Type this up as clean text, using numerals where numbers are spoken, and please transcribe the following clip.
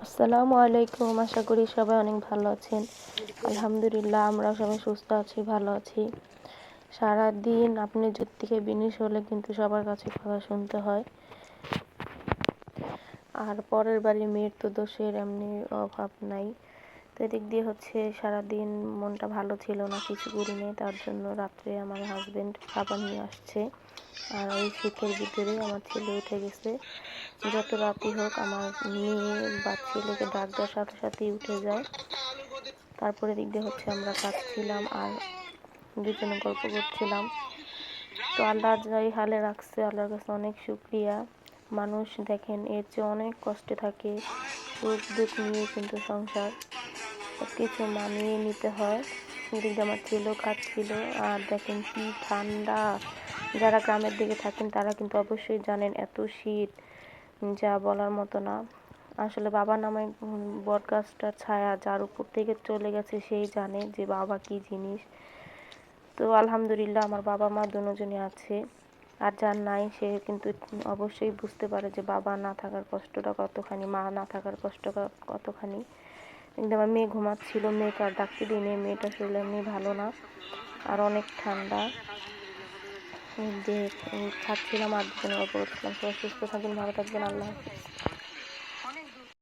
আসসালামু আলাইকুম। আশা করি সবাই অনেক ভালো আছেন। আলহামদুলিল্লাহ আমরাও সবাই সুস্থ আছি, ভালো আছি। সারাদিন আপনি থেকে বিনিশ হলে কিন্তু সবার কাছে কথা শুনতে হয়। আর পরের বাড়ির মেয়ের তো দোষের এমনি অভাব নাই। তো এদিক দিয়ে হচ্ছে সারাদিন মনটা ভালো ছিল না, কিছু করিনি। তার জন্য রাত্রে আমার হাজবেন্ড খাবার নিয়ে আসছে। আর ওই শীতের ভিতরে আমার ছেলে উঠে গেছে। যত রাতই হোক আমার মেয়ে বা ছেলেকে ডাক দেওয়ার সাথে সাথেই উঠে যায়। তারপরে দিক দিয়ে হচ্ছে আমরা কাঁদছিলাম আর দুজনে গল্প করছিলাম। তো আল্লাহ যাই হালে রাখছে, আল্লাহর কাছে অনেক শুকরিয়া। মানুষ দেখেন এর চেয়ে অনেক কষ্টে থাকে, সুখ দুঃখ নিয়ে কিন্তু সংসার সব কিছু মানিয়ে নিতে হয়। এদিকে আমার ছেলেও কাঁদছিল। আর দেখেন কি ঠান্ডা, যারা গ্রামের দিকে থাকেন তারা কিন্তু অবশ্যই জানেন এত শীত যা বলার মতো না। আসলে বাবা নামে বটগাছটার ছায়া যার উপর থেকে চলে গেছে সেই জানে যে বাবা কি জিনিস। তো আলহামদুলিল্লাহ আমার বাবা মা দুজনই আছে। আর যার নাই সে কিন্তু অবশ্যই বুঝতে পারে যে বাবা না থাকার কষ্টটা কতখানি, মা না থাকার কষ্টটা কতখানি। কিন্তু আমার মেয়ে ঘুমাচ্ছিল, মেয়েকে আর ডাকতে দিই নেই, মেয়েটা শরীর এমনি ভালো না আর অনেক ঠান্ডা। দিয়ে খাচ্ছিলাম আর দুজনে গল্প করছিলাম। সবাই সুস্থ থাকবেন, ভালো থাকবেন, আল্লাহ হাফিজ।